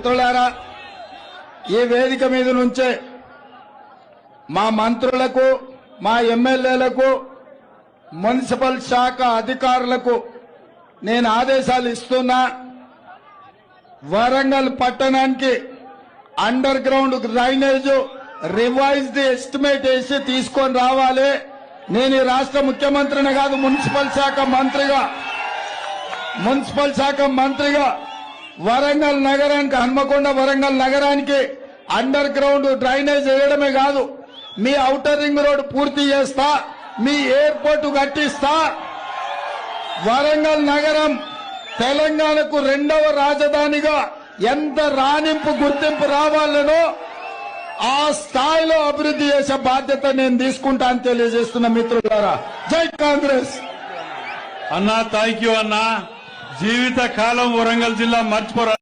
మిత్రులారా, ఈ వేదిక మీద నుంచే మా మంత్రులకు, మా ఎమ్మెల్యేలకు, మున్సిపల్ శాఖ అధికారులకు నేను ఆదేశాలు ఇస్తున్నా. వరంగల్ పట్టణానికి under ground drainage revised estimate వేసి తీసుకొని రావాలి. నేను ఈ రాష్ట్ర ముఖ్యమంత్రిని కాదు, మున్సిపల్ శాఖ మంత్రిగా వరంగల్ నగరానికి, హన్మకొండ వరంగల్ నగరానికి అండర్ గ్రౌండ్ డ్రైనేజ్ వేయడమే కాదు, మీ ఔటర్ రింగ్ రోడ్ పూర్తి చేస్తా, మీ ఎయిర్పోర్ట్ కట్టిస్తా. వరంగల్ నగరం తెలంగాణకు రెండవ రాజధానిగా ఎంత రాణింపు గుర్తింపు రావాలనో ఆ స్థాయిలో అభివృద్ధి చేసే బాధ్యత నేను తీసుకుంటా అని తెలియజేస్తున్న మిత్రులారా. జై కాంగ్రెస్. అన్నా, థ్యాంక్ యూ అన్నా. జీవిత కాలం వరంగల్ జిల్లా మర్చిపోరా.